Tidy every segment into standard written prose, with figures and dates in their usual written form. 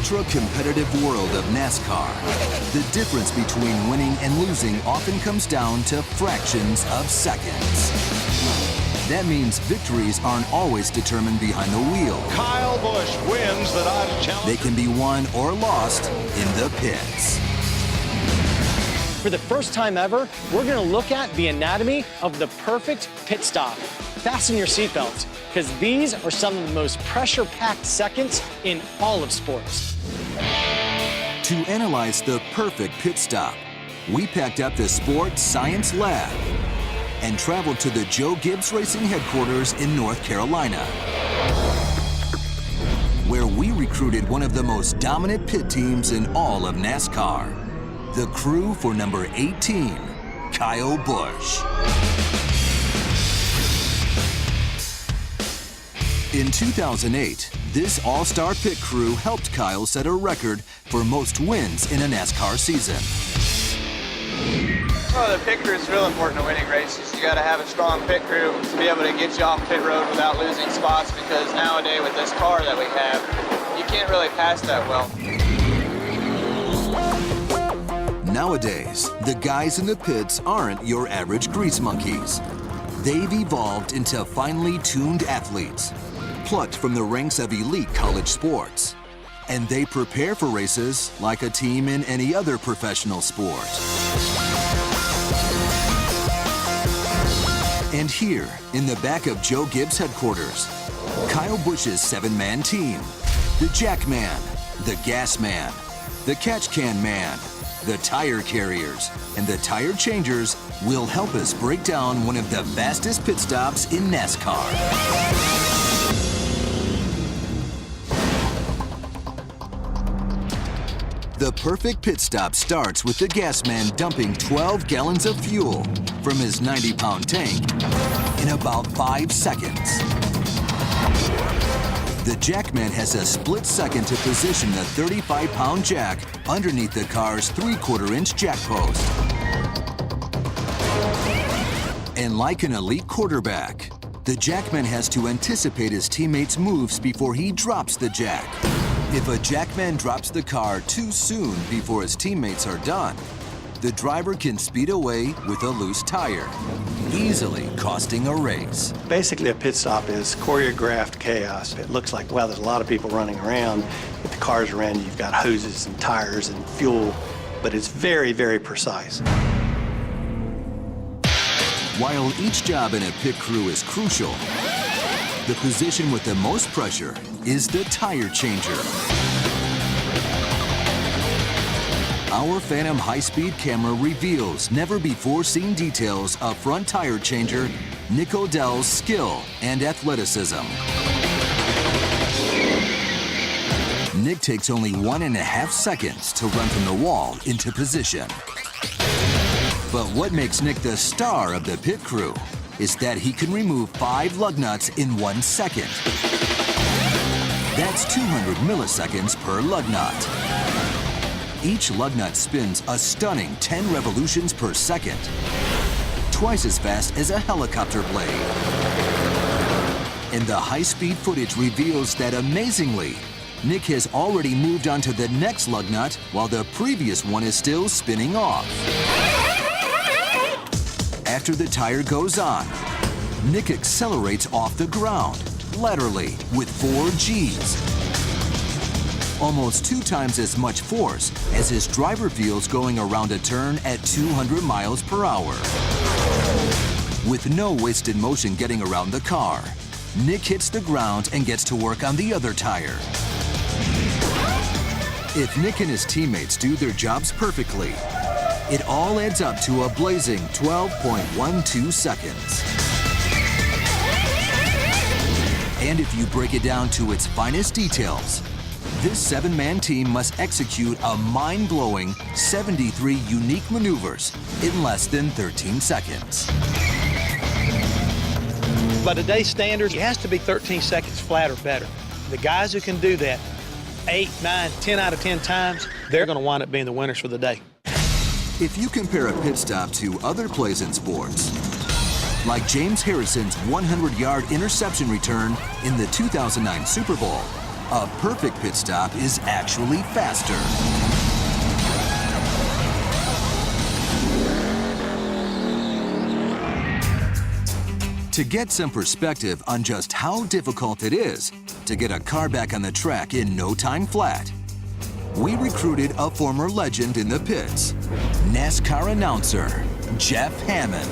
ultra-competitive world of NASCAR, the difference between winning and losing often comes down to fractions of seconds. That means victories aren't always determined behind the wheel. Kyle Busch wins the Dodge Challenge. They can be won or lost in the pits. For the first time ever, we're going to look at the anatomy of the perfect pit stop. Fasten your seatbelts, because these are some of the most pressure-packed seconds in all of sports. To analyze the perfect pit stop, we packed up the Sports Science Lab and traveled to the Joe Gibbs Racing headquarters in North Carolina, where we recruited one of the most dominant pit teams in all of NASCAR. The crew for number 18, Kyle Busch. In 2008, this all-star pit crew helped Kyle set a record for most wins in a NASCAR season. Well, the pit crew is real important to winning races. You got to have a strong pit crew to be able to get you off pit road without losing spots, because nowadays with this car that we have, you can't really pass that well. Nowadays, the guys in the pits aren't your average grease monkeys. They've evolved into finely tuned athletes, plucked from the ranks of elite college sports. And they prepare for races like a team in any other professional sport. And here, in the back of Joe Gibbs headquarters, Kyle Busch's 7-man team, the Jack Man, the Gas Man, the Catch Can Man, the Tire Carriers, and the Tire Changers will help us break down one of the fastest pit stops in NASCAR. The perfect pit stop starts with the gas man dumping 12 gallons of fuel from his 90-pound tank in about 5 seconds. The jackman has a split second to position the 35-pound jack underneath the car's 3/4-inch jack post. And like an elite quarterback, the jackman has to anticipate his teammates' moves before he drops the jack. If a jackman drops the car too soon before his teammates are done, the driver can speed away with a loose tire, easily costing a race. Basically, a pit stop is choreographed chaos. It looks like, well, there's a lot of people running around. With the cars around you, you've got hoses and tires and fuel, but it's very, very precise. While each job in a pit crew is crucial, the position with the most pressure is the tire changer. Our Phantom high-speed camera reveals never-before-seen details of front tire changer Nick Odell's skill and athleticism. Nick takes only 1.5 seconds to run from the wall into position. But what makes Nick the star of the pit crew is that he can remove 5 lug nuts in 1 second. That's 200 milliseconds per lug nut. Each lug nut spins a stunning 10 revolutions per second, twice as fast as a helicopter blade. And the high-speed footage reveals that, amazingly, Nick has already moved on to the next lug nut while the previous one is still spinning off. After the tire goes on, Nick accelerates off the ground, laterally, with 4 Gs. Almost 2 times as much force as his driver feels going around a turn at 200 miles per hour. With no wasted motion getting around the car, Nick hits the ground and gets to work on the other tire. If Nick and his teammates do their jobs perfectly, it all adds up to a blazing 12.12 seconds. And if you break it down to its finest details, this 7-man team must execute a mind-blowing 73 unique maneuvers in less than 13 seconds. By today's standards, it has to be 13 seconds flat or better. The guys who can do that 8, 9, 10 out of 10 times, they're going to wind up being the winners for the day. If you compare a pit stop to other plays in sports, like James Harrison's 100-yard interception return in the 2009 Super Bowl, a perfect pit stop is actually faster. To get some perspective on just how difficult it is to get a car back on the track in no time flat, we recruited a former legend in the pits, NASCAR announcer Jeff Hammond.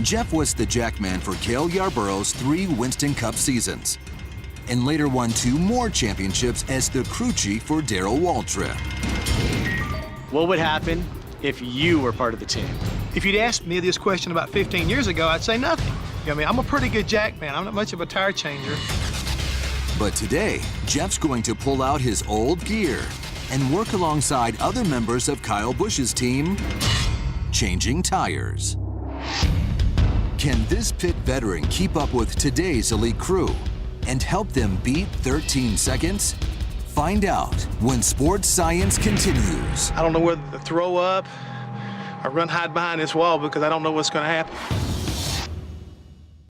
Jeff was the jackman for Cale Yarborough's 3 Winston Cup seasons, and later won 2 more championships as the crew chief for Darrell Waltrip. What would happen if you were part of the team? If you'd asked me this question about 15 years ago, I'd say nothing. I mean, I'm a pretty good jack man. I'm not much of a tire changer. But today, Jeff's going to pull out his old gear and work alongside other members of Kyle Busch's team, changing tires. Can this pit veteran keep up with today's elite crew and help them beat 13 seconds? Find out when Sports Science continues. I don't know whether to throw up or run hide behind this wall because I don't know what's going to happen.